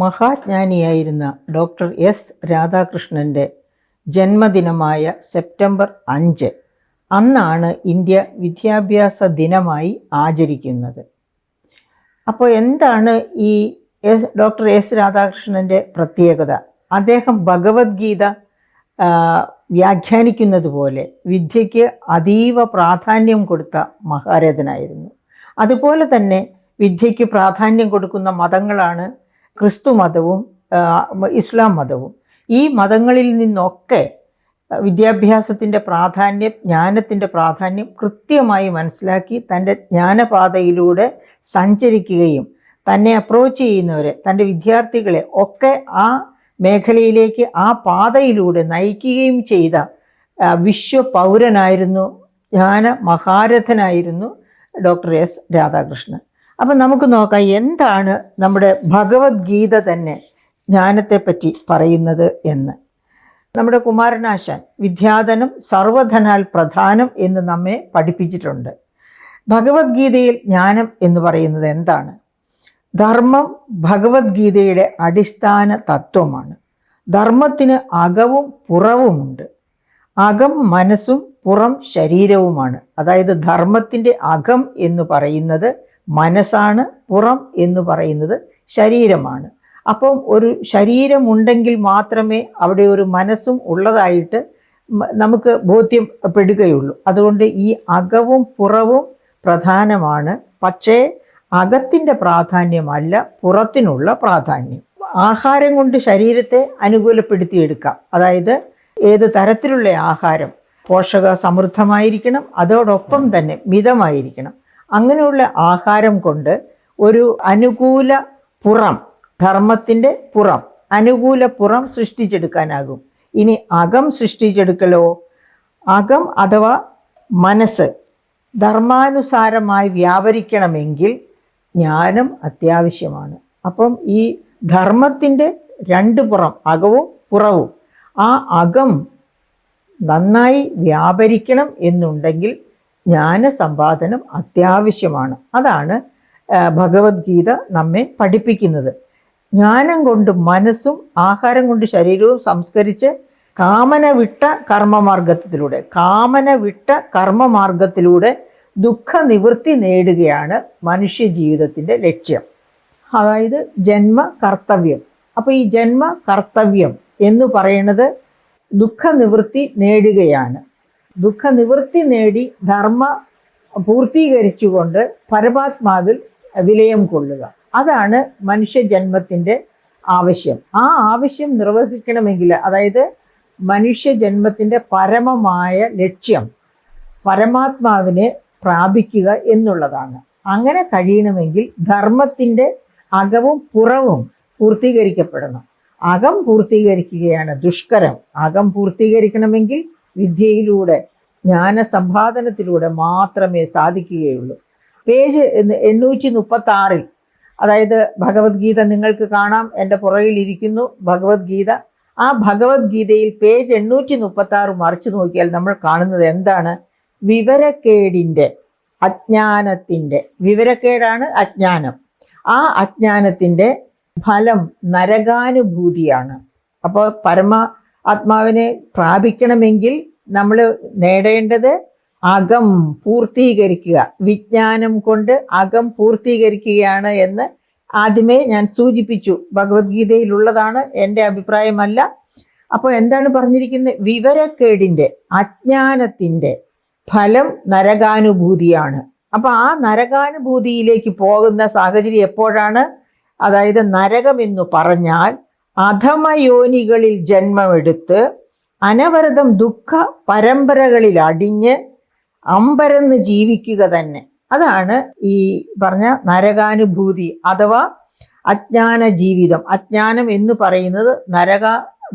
മഹാജ്ഞാനിയായിരുന്ന doctor S രാധാകൃഷ്ണൻ്റെ ജന്മദിനമായ September 5 അന്നാണ് India വിദ്യാഭ്യാസ ദിനമായി ആചരിക്കുന്നത്. അപ്പോൾ എന്താണ് ഈ ഡോക്ടർ എസ് രാധാകൃഷ്ണൻ്റെ പ്രത്യേകത? അദ്ദേഹം ഭഗവത്ഗീത വ്യാഖ്യാനിക്കുന്നത് പോലെ വിദ്യയ്ക്ക് അതീവ പ്രാധാന്യം കൊടുത്ത മഹാരഥനായിരുന്നു. അതുപോലെ തന്നെ വിദ്യയ്ക്ക് പ്രാധാന്യം കൊടുക്കുന്ന മതങ്ങളാണ് ക്രിസ്തു മതവും ഇസ്ലാം മതവും. ഈ മതങ്ങളിൽ നിന്നൊക്കെ വിദ്യാഭ്യാസത്തിൻ്റെ പ്രാധാന്യം, ജ്ഞാനത്തിൻ്റെ പ്രാധാന്യം കൃത്യമായി മനസ്സിലാക്കി തൻ്റെ ജ്ഞാനപാതയിലൂടെ സഞ്ചരിക്കുകയും തന്നെ അപ്രോച്ച് ചെയ്യുന്നവരെ, തൻ്റെ വിദ്യാർത്ഥികളെ ഒക്കെ ആ മേഖലയിലേക്ക്, ആ പാതയിലൂടെ നയിക്കുകയും ചെയ്ത വിശ്വപൗരനായിരുന്നു, ജ്ഞാന മഹാരഥനായിരുന്നു ഡോക്ടർ എസ് രാധാകൃഷ്ണൻ. അപ്പം നമുക്ക് നോക്കാം എന്താണ് നമ്മുടെ ഭഗവത്ഗീത തന്നെ ജ്ഞാനത്തെപ്പറ്റി പറയുന്നത് എന്ന്. നമ്മുടെ കുമാരനാശാൻ വിദ്യാധനം സർവധനാൽ പ്രധാനം എന്ന് നമ്മെ പഠിപ്പിച്ചിട്ടുണ്ട്. ഭഗവത്ഗീതയിൽ ജ്ഞാനം എന്ന് പറയുന്നത് എന്താണ്? ധർമ്മം ഭഗവത്ഗീതയുടെ അടിസ്ഥാന തത്വമാണ്. ധർമ്മത്തിന് അകവും പുറവുമുണ്ട്. അകം മനസ്സും പുറം ശരീരവുമാണ്. അതായത് ധർമ്മത്തിൻ്റെ അകം എന്ന് പറയുന്നത് മനസ്സാണ്, പുറം എന്ന് പറയുന്നത് ശരീരമാണ്. അപ്പം ഒരു ശരീരമുണ്ടെങ്കിൽ മാത്രമേ അവിടെ ഒരു മനസ്സും ഉള്ളതായിട്ട് നമുക്ക് ബോധ്യപ്പെടുകയുള്ളൂ. അതുകൊണ്ട് ഈ അകവും പുറവും പ്രധാനമാണ്. പക്ഷേ അകത്തിൻ്റെ പ്രാധാന്യമല്ല പുറത്തിനുള്ള പ്രാധാന്യം. ആഹാരം കൊണ്ട് ശരീരത്തെ അനുകൂലപ്പെടുത്തിയെടുക്കാം. അതായത് ഏത് തരത്തിലുള്ള ആഹാരം പോഷക സമൃദ്ധമായിരിക്കണം, അതോടൊപ്പം തന്നെ മിതമായിരിക്കണം. അങ്ങനെയുള്ള ആഹാരം കൊണ്ട് ഒരു അനുകൂല പുറം, ധർമ്മത്തിൻ്റെ പുറം, അനുകൂല പുറം സൃഷ്ടിച്ചെടുക്കാനാകും. ഇനി അകം സൃഷ്ടിച്ചെടുക്കലോ, അകം അഥവാ മനസ്സ് ധർമാനുസാരമായി വ്യാപരിക്കണമെങ്കിൽ ജ്ഞാനം അത്യാവശ്യമാണ്. അപ്പം ഈ ധർമ്മത്തിൻ്റെ രണ്ട് പുറം, അകവും പുറവും, ആ അകം നന്നായി വ്യാപരിക്കണം എന്നുണ്ടെങ്കിൽ ജ്ഞാനസമ്പാദനം അത്യാവശ്യമാണ്. അതാണ് ഭഗവത്ഗീത നമ്മെ പഠിപ്പിക്കുന്നത്. ജ്ഞാനം കൊണ്ട് മനസ്സും ആഹാരം കൊണ്ട് ശരീരവും സംസ്കരിച്ച് കാമന വിട്ട കർമ്മമാർഗത്തിലൂടെ ദുഃഖനിവൃത്തി നേടുകയാണ് മനുഷ്യ ജീവിതത്തിൻ്റെ ലക്ഷ്യം. അതായത് ജന്മകർത്തവ്യം. അപ്പോൾ ഈ ജന്മകർത്തവ്യം എന്ന് പറയുന്നത് ദുഃഖനിവൃത്തി നേടുകയാണ്. ദുഃഖനിവൃത്തി നേടി ധർമ്മ പൂർത്തീകരിച്ചുകൊണ്ട് പരമാത്മാവിൽ വിലയം കൊള്ളുക. അതാണ് മനുഷ്യജന്മത്തിൻ്റെ ആവശ്യം. ആ ആവശ്യം നിർവഹിക്കണമെങ്കിൽ, അതായത് മനുഷ്യജന്മത്തിൻ്റെ പരമമായ ലക്ഷ്യം പരമാത്മാവിനെ പ്രാപിക്കുക എന്നുള്ളതാണ്. അങ്ങനെ കഴിയണമെങ്കിൽ ധർമ്മത്തിൻ്റെ അകവും പുറവും പൂർത്തീകരിക്കപ്പെടണം. അകം പൂർത്തീകരിക്കുകയാണ് ദുഷ്കരം. അകം പൂർത്തീകരിക്കണമെങ്കിൽ വിദ്യയിലൂടെ, ജ്ഞാനസമ്പാദനത്തിലൂടെ മാത്രമേ സാധിക്കുകയുള്ളൂ. പേജ് 836, അതായത് ഭഗവത്ഗീത നിങ്ങൾക്ക് കാണാം, എൻ്റെ പുറകിലിരിക്കുന്നു ഭഗവത്ഗീത. ആ ഭഗവത്ഗീതയിൽ പേജ് 836 മറിച്ച് നോക്കിയാൽ നമ്മൾ കാണുന്നത് എന്താണ്? വിവരക്കേടിൻ്റെ, അജ്ഞാനത്തിൻ്റെ, വിവരക്കേടാണ് അജ്ഞാനം. ആ അജ്ഞാനത്തിൻ്റെ ഫലം നരകാനുഭൂതിയാണ്. അപ്പോൾ ആത്മാവിനെ പ്രാപിക്കണമെങ്കിൽ നമ്മൾ നേടേണ്ടത് അകം പൂർത്തീകരിക്കുക, വിജ്ഞാനം കൊണ്ട് അകം പൂർത്തീകരിക്കുകയാണ് എന്ന് ആദ്യമേ ഞാൻ സൂചിപ്പിച്ചു. ഭഗവത്ഗീതയിലുള്ളതാണ്, എൻ്റെ അഭിപ്രായമല്ല. അപ്പോൾ എന്താണ് പറഞ്ഞിരിക്കുന്നത്? വിവരക്കേടിൻ്റെ, അജ്ഞാനത്തിൻ്റെ ഫലം നരകാനുഭൂതിയാണ്. അപ്പോൾ ആ നരകാനുഭൂതിയിലേക്ക് പോകുന്ന സാഹചര്യം എപ്പോഴാണ്? അതായത് നരകമെന്നു പറഞ്ഞാൽ അധമയോനികളിൽ ജന്മമെടുത്ത് അനവരതം ദുഃഖ പരമ്പരകളിൽ അടിഞ്ഞ് അമ്പരന്ന് ജീവിക്കുക തന്നെ. അതാണ് ഈ പറഞ്ഞ നരകാനുഭൂതി അഥവാ അജ്ഞാന ജീവിതം. അജ്ഞാനം എന്ന് പറയുന്നത് നരക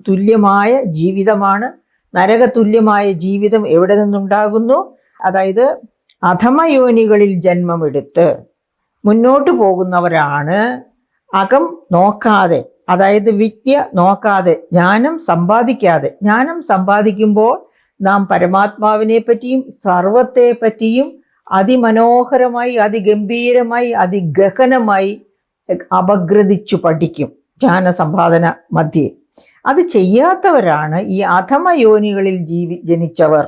തുല്യമായ ജീവിതമാണ്. നരകതുല്യമായ ജീവിതം എവിടെ നിന്നുണ്ടാകുന്നു? അതായത് അധമയോനികളിൽ ജന്മമെടുത്ത് മുന്നോട്ട് പോകുന്നവരാണ് അകം നോക്കാതെ, അതായത് വിദ്യ നോക്കാതെ, ജ്ഞാനം സമ്പാദിക്കാതെ. ജ്ഞാനം സമ്പാദിക്കുമ്പോൾ നാം പരമാത്മാവിനെ പറ്റിയും സർവത്തെ പറ്റിയും അതിമനോഹരമായി, അതിഗംഭീരമായി, അതിഗഹനമായി അപഗ്രഥിച്ചു പഠിക്കും. ജ്ഞാനസമ്പാദന മധ്യേ. അത് ചെയ്യാത്തവരാണ് ഈ അധമ യോനികളിൽ ജനിച്ചവർ.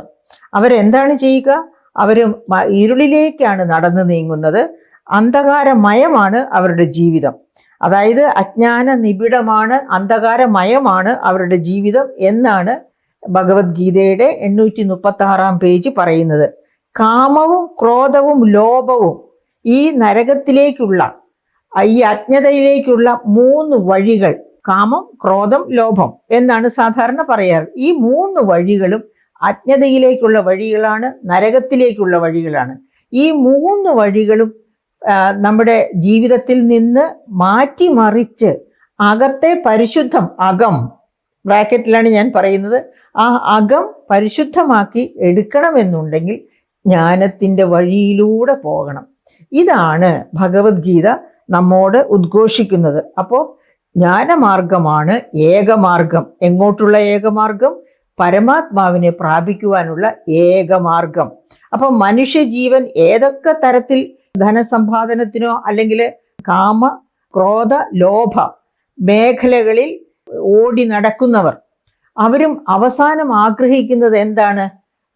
അവരെന്താണ് ചെയ്യുക? അവർ ഇരുളിലേക്കാണ് നടന്നു നീങ്ങുന്നത്. അന്ധകാരമയമാണ് അവരുടെ ജീവിതം. അതായത് അജ്ഞാന നിബിഡമാണ്, അന്ധകാരമയമാണ് അവരുടെ ജീവിതം എന്നാണ് ഭഗവത്ഗീതയുടെ 836 പേജ് പറയുന്നത്. കാമവും ക്രോധവും ലോഭവും ഈ നരകത്തിലേക്കുള്ള, ഈ അജ്ഞതയിലേക്കുള്ള 3 വഴികൾ, കാമം, ക്രോധം, ലോഭം എന്നാണ് സാധാരണ പറയാറ്. ഈ 3 വഴികളും അജ്ഞതയിലേക്കുള്ള വഴികളാണ്, നരകത്തിലേക്കുള്ള വഴികളാണ്. ഈ 3 വഴികളും നമ്മുടെ ജീവിതത്തിൽ നിന്ന് മാറ്റിമറിച്ച് അകത്തെ പരിശുദ്ധം, അകം ബ്രാക്കറ്റിലാണ് ഞാൻ പറയുന്നത്, ആ അകം പരിശുദ്ധമാക്കി എടുക്കണമെന്നുണ്ടെങ്കിൽ ജ്ഞാനത്തിൻ്റെ വഴിയിലൂടെ പോകണം. ഇതാണ് ഭഗവത്ഗീത നമ്മോട് ഉദ്ഘോഷിക്കുന്നത്. അപ്പോൾ ജ്ഞാനമാർഗമാണ് ഏകമാർഗം. എങ്ങോട്ടുള്ള ഏകമാർഗം? പരമാത്മാവിനെ പ്രാപിക്കുവാനുള്ള ഏകമാർഗം. അപ്പം മനുഷ്യജീവൻ ഏതൊക്കെ തരത്തിൽ ധനസമ്പാദനത്തിനോ അല്ലെങ്കിൽ കാമ, ക്രോധ, ലോഭ മേഖലകളിൽ ഓടി നടക്കുന്നവർ, അവരും അവസാനം ആഗ്രഹിക്കുന്നത് എന്താണ്?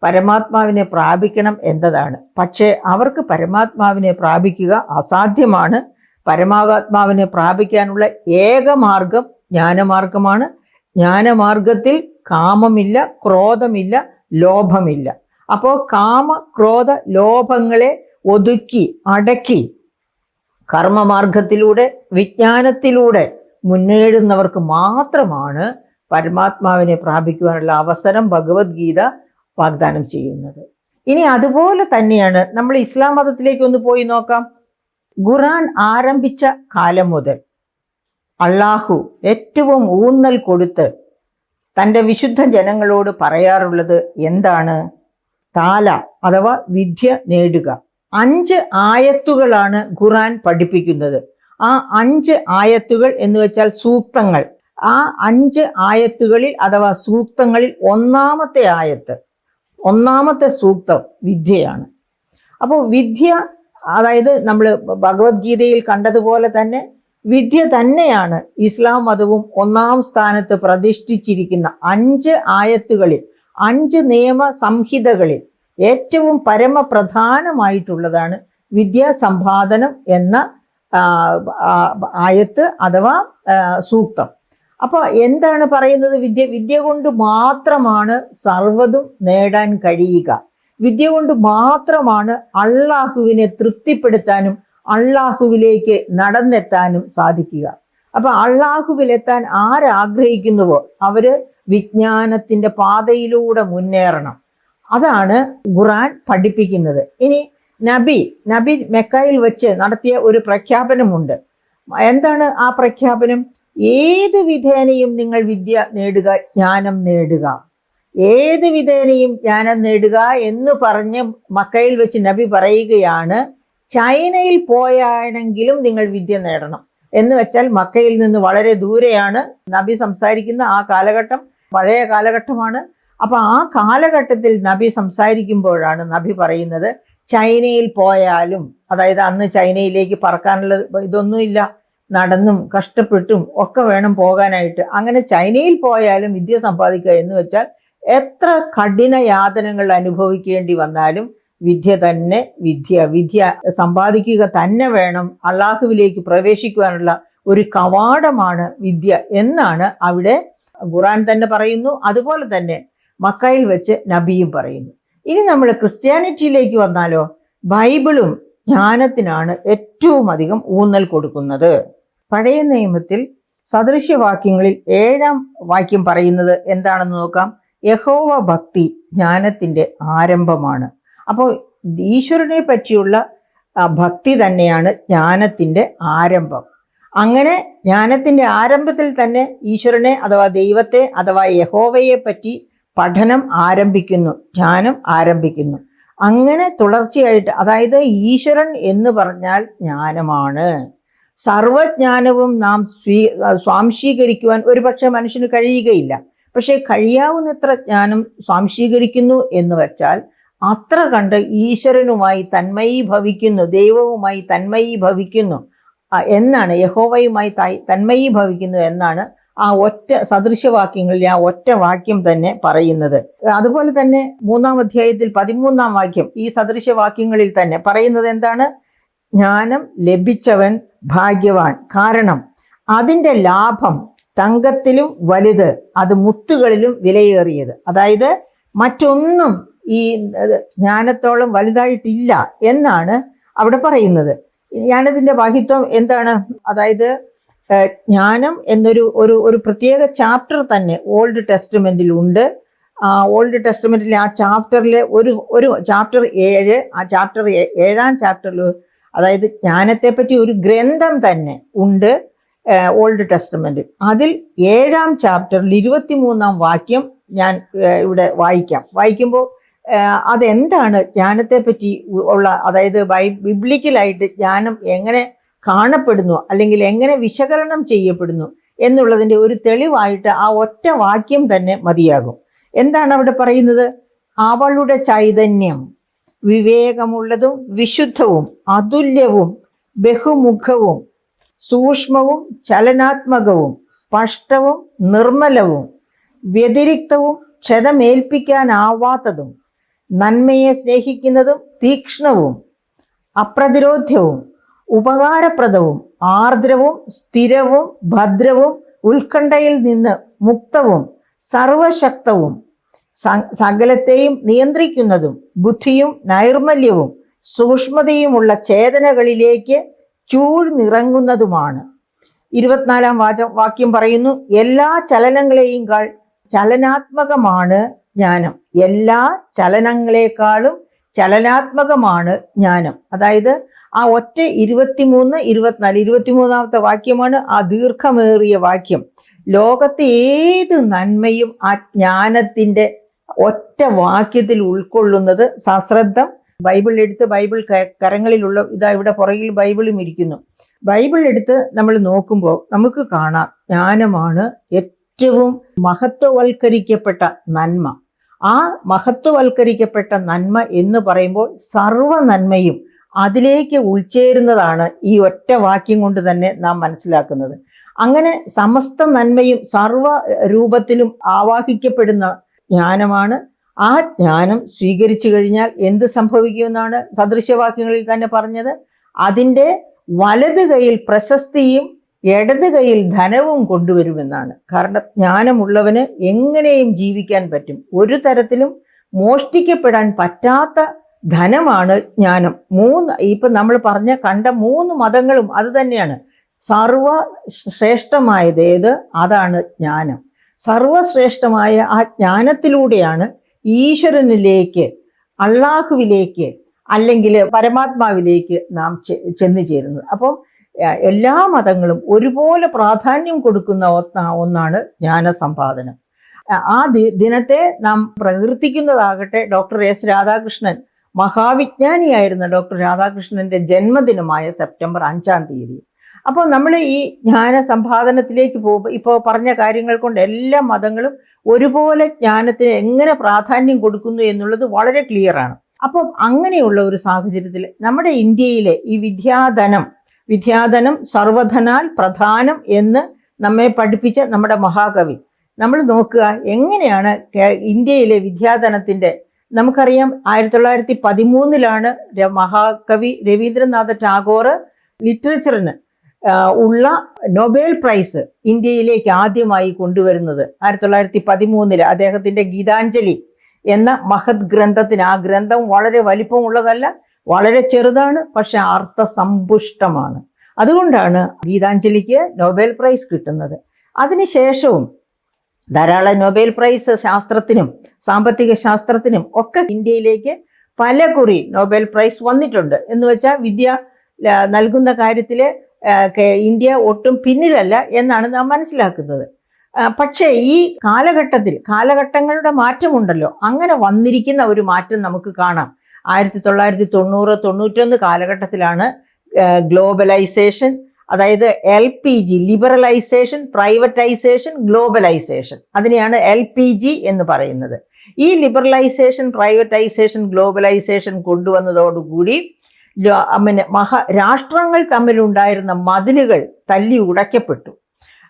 പരമാത്മാവിനെ പ്രാപിക്കണം എന്നതാണ്. പക്ഷേ അവർക്ക് പരമാത്മാവിനെ പ്രാപിക്കുക അസാധ്യമാണ്. പരമാത്മാവിനെ പ്രാപിക്കാനുള്ള ഏകമാർഗം ജ്ഞാനമാർഗമാണ്. ജ്ഞാനമാർഗത്തിൽ കാമമില്ല, ക്രോധമില്ല, ലോഭമില്ല. അപ്പോൾ കാമ, ക്രോധ, ലോഭങ്ങളെ ഒതുക്കി അടക്കി കർമ്മമാർഗത്തിലൂടെ, വിജ്ഞാനത്തിലൂടെ മുന്നേറുന്നവർക്ക് മാത്രമാണ് പരമാത്മാവിനെ പ്രാപിക്കുവാനുള്ള അവസരം ഭഗവത്ഗീത വാഗ്ദാനം ചെയ്യുന്നത്. ഇനി അതുപോലെ തന്നെയാണ് നമ്മൾ ഇസ്ലാം മതത്തിലേക്ക് ഒന്ന് പോയി നോക്കാം. ഖുർആൻ ആരംഭിച്ച കാലം മുതൽ അള്ളാഹു ഏറ്റവും ഊന്നൽ കൊടുത്ത് തൻ്റെ വിശുദ്ധ ജനങ്ങളോട് പറയാറുള്ളത് എന്താണ്? താല അഥവാ വിദ്യ നേടുക. 5 ആയത്തുകളാണ് ഖുർആൻ പഠിപ്പിക്കുന്നത്. ആ 5 ആയത്തുകൾ എന്ന് വെച്ചാൽ സൂക്തങ്ങൾ. ആ 5 ആയത്തുകളിൽ അഥവാ സൂക്തങ്ങളിൽ ഒന്നാമത്തെ സൂക്തം വിദ്യയാണ്. അപ്പോൾ വിദ്യ, അതായത് നമ്മൾ ഭഗവത്ഗീതയിൽ കണ്ടതുപോലെ തന്നെ വിദ്യ തന്നെയാണ് ഇസ്ലാം മതവും 1-ാം സ്ഥാനത്ത് പ്രതിഷ്ഠിച്ചിരിക്കുന്ന 5 ആയത്തുകളിൽ, 5 നിയമ സംഹിതകളിൽ ഏറ്റവും പരമപ്രധാനമായിട്ടുള്ളതാണ് വിദ്യാസമ്പാദനം എന്ന ആയത്ത് അഥവാ സൂക്തം. അപ്പോൾ എന്താണ് പറയുന്നത്? വിദ്യ കൊണ്ട് മാത്രമാണ് സർവ്വതും നേടാൻ കഴിയുക. വിദ്യ കൊണ്ട് മാത്രമാണ് അള്ളാഹുവിനെ തൃപ്തിപ്പെടുത്താനും അള്ളാഹുവിലേക്ക് നടന്നെത്താനും സാധിക്കുക. അപ്പൊ അള്ളാഹുവിലെത്താൻ ആരാഗ്രഹിക്കുന്നുവോ അവര് വിജ്ഞാനത്തിന്റെ പാതയിലൂടെ മുന്നേറണം. അതാണ് ഖുർആൻ പഠിപ്പിക്കുന്നത്. ഇനി നബി മെക്കയിൽ വെച്ച് നടത്തിയ ഒരു പ്രഖ്യാപനമുണ്ട്. എന്താണ് ആ പ്രഖ്യാപനം? ഏത് വിധേനയും നിങ്ങൾ വിദ്യ നേടുക, ജ്ഞാനം നേടുക, ഏത് വിധേനയും ജ്ഞാനം നേടുക എന്ന് പറഞ്ഞ് മക്കയിൽ വെച്ച് നബി പറയുകയാണ്. ചൈനയിൽ പോയാണെങ്കിലും നിങ്ങൾ വിദ്യ നേടണം എന്ന് വെച്ചാൽ മക്കയിൽ നിന്ന് വളരെ ദൂരെയാണ് നബി സംസാരിക്കുന്ന ആ കാലഘട്ടം, പഴയ കാലഘട്ടമാണ്. അപ്പൊ ആ കാലഘട്ടത്തിൽ നബി സംസാരിക്കുമ്പോഴാണ് നബി പറയുന്നത് ചൈനയിൽ പോയാലും, അതായത് അന്ന് ചൈനയിലേക്ക് പറക്കാനുള്ള ഇതൊന്നുമില്ല, നടന്നും കഷ്ടപ്പെട്ടും ഒക്കെ വേണം പോകാനായിട്ട്. അങ്ങനെ ചൈനയിൽ പോയാലും വിദ്യ സമ്പാദിക്കുക എന്ന് വെച്ചാൽ എത്ര കഠിന യാതനകൾ അനുഭവിക്കേണ്ടി വന്നാലും വിദ്യ സമ്പാദിക്കുക തന്നെ വേണം. അള്ളാഹുവിലേക്ക് പ്രവേശിക്കുവാനുള്ള ഒരു കവാടമാണ് വിദ്യ എന്നാണ് അവിടെ ഖുർആൻ തന്നെ പറയുന്നു. അതുപോലെ തന്നെ മക്കയിൽ വെച്ച് നബിയും പറയുന്നു. ഇനി നമ്മൾ ക്രിസ്ത്യാനിറ്റിയിലേക്ക് വന്നാലോ, ബൈബിളും ജ്ഞാനത്തിനാണ് ഏറ്റവും അധികം ഊന്നൽ കൊടുക്കുന്നത്. പഴയ നിയമത്തിൽ സദൃശ്യവാക്യങ്ങളിൽ 7-ാം വാക്യം പറയുന്നത് എന്താണെന്ന് നോക്കാം. യഹോവ ഭക്തി ജ്ഞാനത്തിൻ്റെ ആരംഭമാണ്. അപ്പോൾ ഈശ്വരനെ പറ്റിയുള്ള ഭക്തി തന്നെയാണ് ജ്ഞാനത്തിൻ്റെ ആരംഭം. അങ്ങനെ ജ്ഞാനത്തിൻ്റെ ആരംഭത്തിൽ തന്നെ ഈശ്വരനെ അഥവാ ദൈവത്തെ അഥവാ യഹോവയെ പറ്റി പഠനം ആരംഭിക്കുന്നു, ജ്ഞാനം ആരംഭിക്കുന്നു. അങ്ങനെ തുടർച്ചയായിട്ട്, അതായത് ഈശ്വരൻ എന്ന് പറഞ്ഞാൽ ജ്ഞാനമാണ്. സർവജ്ഞാനവും നാം സ്വാംശീകരിക്കുവാൻ ഒരുപക്ഷെ മനുഷ്യന് കഴിയുകയില്ല. പക്ഷെ കഴിയാവുന്നത്ര ജ്ഞാനം സ്വാംശീകരിക്കുന്നു എന്ന് വെച്ചാൽ അത്ര കണ്ട് ഈശ്വരനുമായി തന്മയീഭവിക്കുന്നു, ദൈവവുമായി തന്മയീഭവിക്കുന്നു. എന്നാണ്, യഹോവയുമായി തന്മയീഭവിക്കുന്നു എന്നാണ് ആ ഒറ്റ സദൃശവാക്യങ്ങളിൽ ആ ഒറ്റ വാക്യം തന്നെ പറയുന്നത്. അതുപോലെ തന്നെ 3-ാം അധ്യായത്തിൽ 13-ാം വാക്യം ഈ സദൃശവാക്യങ്ങളിൽ തന്നെ പറയുന്നത് എന്താണ്? ജ്ഞാനം ലഭിച്ചവൻ ഭാഗ്യവാൻ, കാരണം അതിൻ്റെ ലാഭം തങ്കത്തിലും വലുത്, അത് മുത്തുകളിലും വിലയേറിയത്. അതായത് മറ്റൊന്നും ഈ ജ്ഞാനത്തോളം വലുതായിട്ടില്ല എന്നാണ് അവിടെ പറയുന്നത്. ജ്ഞാനത്തിൻ്റെ മഹത്വം എന്താണ്? അതായത് ജ്ഞാനം എന്നൊരു ഒരു പ്രത്യേക ചാപ്റ്റർ തന്നെ ഓൾഡ് ടെസ്റ്റ്മെന്റിൽ ഉണ്ട്. ഓൾഡ് ടെസ്റ്റ്മെന്റിലെ ആ ചാപ്റ്ററിലെ ഒരു ചാപ്റ്റർ 7, ആ ചാപ്റ്റർ 7-ാം ചാപ്റ്ററിൽ, അതായത് ജ്ഞാനത്തെപ്പറ്റി ഒരു ഗ്രന്ഥം തന്നെ ഉണ്ട് ഓൾഡ് ടെസ്റ്റ്മെന്റിൽ. അതിൽ 7-ാം ചാപ്റ്ററിൽ 23-ാം വാക്യം ഞാൻ ഇവിടെ വായിക്കുമ്പോൾ അതെന്താണ് ജ്ഞാനത്തെപ്പറ്റി ഉള്ള, അതായത് ബിബ്ലിക്കലായിട്ട് ജ്ഞാനം എങ്ങനെ കാണപ്പെടുന്നു അല്ലെങ്കിൽ എങ്ങനെ വിശകലനം ചെയ്യപ്പെടുന്നു എന്നുള്ളതിൻ്റെ ഒരു തെളിവായിട്ട് ആ ഒറ്റ വാക്യം തന്നെ മതിയാകും. എന്താണ് അവിടെ പറയുന്നത്? അവളുടെ ചൈതന്യം വിവേകമുള്ളതും വിശുദ്ധവും അതുല്യവും ബഹുമുഖവും സൂക്ഷ്മവും ചലനാത്മകവും സ്പഷ്ടവും നിർമ്മലവും വ്യതിരിക്തവും ക്ഷതമേൽപ്പിക്കാനാവാത്തതും നന്മയെ സ്നേഹിക്കുന്നതും തീക്ഷ്ണവും അപ്രതിരോധ്യവും ഉപകാരപ്രദവും ആർദ്രവും സ്ഥിരവും ഭദ്രവും ഉത്കണ്ഠയിൽ നിന്ന് മുക്തവും സർവശക്തവും സകലത്തെയും നിയന്ത്രിക്കുന്നതും ബുദ്ധിയും നൈർമല്യവും സൂക്ഷ്മതയുമുള്ള ചേതനകളിലേക്ക് ചൂഴ്ന്നിറങ്ങുന്നതുമാണ്. 24-ാം വാക്യം പറയുന്നു, എല്ലാ ചലനങ്ങളെയും ചലനാത്മകമാണ് ജ്ഞാനം. എല്ലാ ചലനങ്ങളെക്കാളും ചലനാത്മകമാണ് ജ്ഞാനം. അതായത് ആ ഒറ്റ 23, 24, 23-ാമത്തെ വാക്യമാണ് ആ ദീർഘമേറിയ വാക്യം. ലോകത്തെ ഏത് നന്മയും ആ ജ്ഞാനത്തിൻ്റെ ഒറ്റ വാക്യത്തിൽ ഉൾക്കൊള്ളുന്നത് സശ്രദ്ധം. ബൈബിൾ എടുത്ത്, ബൈബിൾ കരങ്ങളിലുള്ള ഇതാ ഇവിടെ പുറകിൽ ബൈബിളും ഇരിക്കുന്നു. ബൈബിൾ എടുത്ത് നമ്മൾ നോക്കുമ്പോൾ നമുക്ക് കാണാം ജ്ഞാനമാണ് ഏറ്റവും മഹത്വവൽക്കരിക്കപ്പെട്ട നന്മ. ആ മഹത്വവൽക്കരിക്കപ്പെട്ട നന്മ എന്ന് പറയുമ്പോൾ സർവ്വ നന്മയും അതിലേക്ക് ഉൾച്ചേരുന്നതാണ് ഈ ഒറ്റ വാക്യം കൊണ്ട് തന്നെ നാം മനസ്സിലാക്കുന്നത്. അങ്ങനെ സമസ്ത നന്മയും സർവ രൂപത്തിലും ആവാഹിക്കപ്പെടുന്ന ജ്ഞാനമാണ്. ആ ജ്ഞാനം സ്വീകരിച്ചു കഴിഞ്ഞാൽ എന്ത് സംഭവിക്കുമെന്നാണ് സദൃശവാക്യങ്ങളിൽ തന്നെ പറഞ്ഞത്? അതിൻ്റെ വലത് കൈയിൽ പ്രശസ്തിയും ഇടത് കൈയിൽ ധനവും കൊണ്ടുവരുമെന്നാണ്. കാരണം ജ്ഞാനമുള്ളവന് എങ്ങനെയും ജീവിക്കാൻ പറ്റും. ഒരു തരത്തിലും മോഷ്ടിക്കപ്പെടാൻ പറ്റാത്ത ധനമാണ് ജ്ഞാനം. ഇപ്പം നമ്മൾ കണ്ട 3 മതങ്ങളും അത് തന്നെയാണ്. സർവശ്രേഷ്ഠമായതേത്? അതാണ് ജ്ഞാനം. സർവശ്രേഷ്ഠമായ ആ ജ്ഞാനത്തിലൂടെയാണ് ഈശ്വരനിലേക്ക്, അള്ളാഹുവിലേക്ക്, അല്ലെങ്കിൽ പരമാത്മാവിലേക്ക് നാം ചെന്നു ചേരുന്നത്. അപ്പം എല്ലാ മതങ്ങളും ഒരുപോലെ പ്രാധാന്യം കൊടുക്കുന്ന ഒന്നാണ് ജ്ഞാനസമ്പാദനം. ആ ദിനത്തെ നാം പ്രകീർത്തിക്കുന്നതാകട്ടെ ഡോക്ടർ എസ് രാധാകൃഷ്ണൻ, മഹാവിജ്ഞാനിയായിരുന്ന ഡോക്ടർ രാധാകൃഷ്ണന്റെ ജന്മദിനമായ സെപ്റ്റംബർ 5-ാം തീയതി. അപ്പോൾ നമ്മൾ ഈ ജ്ഞാന സമ്പാദനത്തിലേക്ക് പോകുമ്പോൾ ഇപ്പോൾ പറഞ്ഞ കാര്യങ്ങൾ കൊണ്ട് എല്ലാ മതങ്ങളും ഒരുപോലെ ജ്ഞാനത്തിന് എങ്ങനെ പ്രാധാന്യം കൊടുക്കുന്നു എന്നുള്ളത് വളരെ ക്ലിയറാണ്. അപ്പം അങ്ങനെയുള്ള ഒരു സാഹചര്യത്തിൽ നമ്മുടെ ഇന്ത്യയിലെ ഈ വിദ്യാധനം സർവധനാൽ പ്രധാനം എന്ന് നമ്മെ പഠിപ്പിച്ച നമ്മുടെ മഹാകവി, നമ്മൾ നോക്കുക എങ്ങനെയാണ് ഇന്ത്യയിലെ വിദ്യാധനത്തിൻ്റെ, നമുക്കറിയാം 1913 മഹാകവി രവീന്ദ്രനാഥ ടാഗോർ ലിറ്ററേച്ചറിന് ഉള്ള നൊബേൽ പ്രൈസ് ഇന്ത്യയിലേക്ക് ആദ്യമായി കൊണ്ടുവരുന്നത് 1913 അദ്ദേഹത്തിൻ്റെ ഗീതാഞ്ജലി എന്ന മഹത് ഗ്രന്ഥത്തിന്. ആ ഗ്രന്ഥം വളരെ വലിപ്പമുള്ളതല്ല, വളരെ ചെറുതാണ്, പക്ഷെ അർത്ഥസമ്പുഷ്ടമാണ്. അതുകൊണ്ടാണ് ഗീതാഞ്ജലിക്ക് നൊബേൽ പ്രൈസ് കിട്ടുന്നത്. അതിനുശേഷവും ധാരാളം നൊബേൽ പ്രൈസ് ശാസ്ത്രത്തിനും സാമ്പത്തിക ശാസ്ത്രത്തിനും ഒക്കെ ഇന്ത്യയിലേക്ക് പലകുറി നൊബേൽ പ്രൈസ് വന്നിട്ടുണ്ട്. എന്ന് വെച്ചാൽ വിദ്യ നൽകുന്ന കാര്യത്തിൽ ഇന്ത്യ ഒട്ടും പിന്നിലല്ല എന്നാണ് നാം മനസ്സിലാക്കുന്നത്. പക്ഷേ ഈ കാലഘട്ടങ്ങളുടെ മാറ്റമുണ്ടല്ലോ, അങ്ങനെ വന്നിരിക്കുന്ന ഒരു മാറ്റം നമുക്ക് കാണാം. 1990-91 കാലഘട്ടത്തിലാണ് ഗ്ലോബലൈസേഷൻ, അതായത് LPG, ലിബറലൈസേഷൻ, പ്രൈവറ്റൈസേഷൻ, ഗ്ലോബലൈസേഷൻ, അതിനെയാണ് LPG എന്ന് പറയുന്നത്. ഈ ലിബറലൈസേഷൻ, പ്രൈവറ്റൈസേഷൻ, ഗ്ലോബലൈസേഷൻ കൊണ്ടുവന്നതോടുകൂടി പിന്നെ രാഷ്ട്രങ്ങൾ തമ്മിലുണ്ടായിരുന്ന മതിലുകൾ തല്ലി ഉടയ്ക്കപ്പെട്ടു.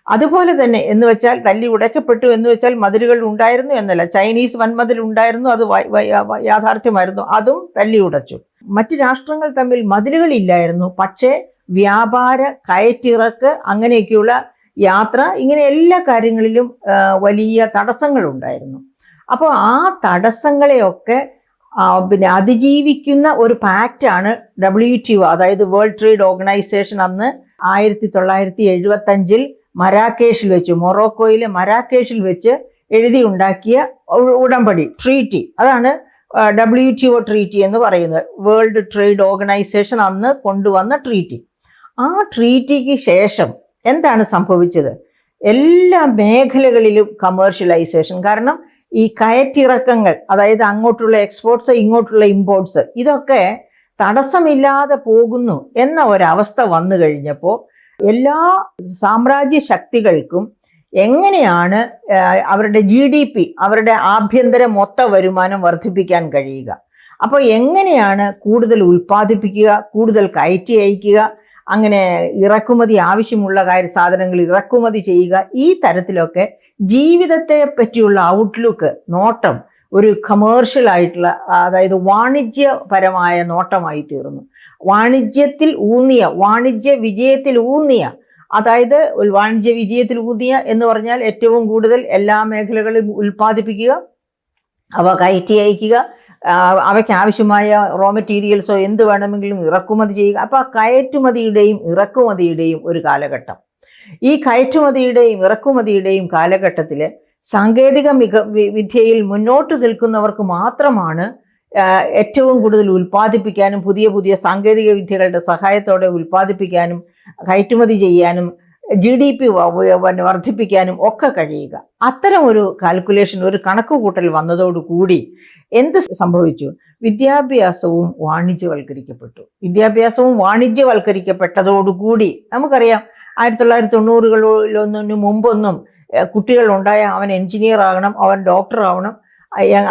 അതുപോലെ തന്നെ എന്ന് വെച്ചാൽ തല്ലി ഉടയ്ക്കപ്പെട്ടു എന്ന് വെച്ചാൽ മതിലുകൾ ഉണ്ടായിരുന്നു എന്നല്ല. ചൈനീസ് വൻമതിൽ ഉണ്ടായിരുന്നു, അത് യാഥാർത്ഥ്യമായിരുന്നു, അതും തല്ലി ഉടച്ചു. മറ്റ് രാഷ്ട്രങ്ങൾ തമ്മിൽ മതിലുകളില്ലായിരുന്നു, പക്ഷേ വ്യാപാര കയറ്റിറക്ക് അങ്ങനെയൊക്കെയുള്ള യാത്ര ഇങ്ങനെ എല്ലാ കാര്യങ്ങളിലും വലിയ തടസ്സങ്ങൾ ഉണ്ടായിരുന്നു. അപ്പോൾ ആ തടസ്സങ്ങളെയൊക്കെ പിന്നെ അതിജീവിക്കുന്ന ഒരു പാക്റ്റാണ് WTO, അതായത് വേൾഡ് ട്രേഡ് ഓർഗനൈസേഷൻ അന്ന് 1975 മരാക്കേഷിൽ വെച്ച്, മൊറോക്കോയിലെ മരാക്കേഷിൽ വെച്ച് എഴുതിയുണ്ടാക്കിയ ഉടമ്പടി, ട്രീറ്റി. അതാണ് WTO ട്രീറ്റി എന്ന് പറയുന്നത്, വേൾഡ് ട്രേഡ് ഓർഗനൈസേഷൻ അന്ന് കൊണ്ടുവന്ന ട്രീറ്റി. ആ ട്രീറ്റിക്ക് ശേഷം എന്താണ് സംഭവിച്ചത്? എല്ലാ മേഖലകളിലും കമേഴ്ഷ്യലൈസേഷൻ. കാരണം ഈ കയറ്റിറക്കങ്ങൾ, അതായത് അങ്ങോട്ടുള്ള എക്സ്പോർട്സ് ഇങ്ങോട്ടുള്ള ഇമ്പോർട്ട്സ്, ഇതൊക്കെ തടസ്സമില്ലാതെ പോകുന്നു എന്ന ഒരവസ്ഥ വന്നു കഴിഞ്ഞപ്പോൾ എല്ലാ സാമ്രാജ്യ ശക്തികൾക്കും എങ്ങനെയാണ് അവരുടെ GDP, അവരുടെ ആഭ്യന്തര മൊത്ത വരുമാനം വർദ്ധിപ്പിക്കാൻ കഴിയുക, അപ്പോൾ എങ്ങനെയാണ് കൂടുതൽ ഉൽപ്പാദിപ്പിക്കുക, കൂടുതൽ കയറ്റി അയക്കുക, അങ്ങനെ ഇറക്കുമതി ആവശ്യമുള്ള സാധനങ്ങൾ ഇറക്കുമതി ചെയ്യുക, ഈ തരത്തിലൊക്കെ ജീവിതത്തെ പറ്റിയുള്ള ഔട്ട്ലുക്ക്, നോട്ടം ഒരു കമേഴ്ഷ്യൽ ആയിട്ടുള്ള, അതായത് വാണിജ്യപരമായ നോട്ടമായി തീർന്നു. വാണിജ്യ വിജയത്തിൽ ഊന്നിയ, അതായത് വാണിജ്യ വിജയത്തിൽ ഊന്നിയ എന്ന് പറഞ്ഞാൽ ഏറ്റവും കൂടുതൽ എല്ലാ മേഖലകളിലും ഉൽപ്പാദിപ്പിക്കുക, അവ കയറ്റി അയക്കുക, അവയ്ക്ക് ആവശ്യമായ റോ മെറ്റീരിയൽസോ എന്ത് വേണമെങ്കിലും ഇറക്കുമതി ചെയ്യുക. അപ്പോൾ ആ കയറ്റുമതിയുടെയും ഇറക്കുമതിയുടെയും ഒരു കാലഘട്ടം. ഈ കയറ്റുമതിയുടെയും ഇറക്കുമതിയുടെയും കാലഘട്ടത്തിൽ സാങ്കേതിക വിദ്യയിൽ മുന്നോട്ട് നിൽക്കുന്നവർക്ക് മാത്രമാണ് ഏറ്റവും കൂടുതൽ ഉൽപ്പാദിപ്പിക്കാനും പുതിയ പുതിയ സാങ്കേതിക വിദ്യകളുടെ സഹായത്തോടെ ഉൽപ്പാദിപ്പിക്കാനും കയറ്റുമതി ചെയ്യാനും GDP വർദ്ധിപ്പിക്കാനും ഒക്കെ കഴിയുക. അത്തരം ഒരു കാൽക്കുലേഷൻ, ഒരു കണക്കുകൂട്ടൽ വന്നതോടുകൂടി എന്ത് സംഭവിച്ചു? വിദ്യാഭ്യാസവും വാണിജ്യവൽക്കരിക്കപ്പെട്ടതോടുകൂടി നമുക്കറിയാം 1990-കളിലൊന്നിന് മുമ്പൊന്നും കുട്ടികളുണ്ടായ അവൻ എൻജിനീയർ ആകണം, അവൻ ഡോക്ടർ ആവണം,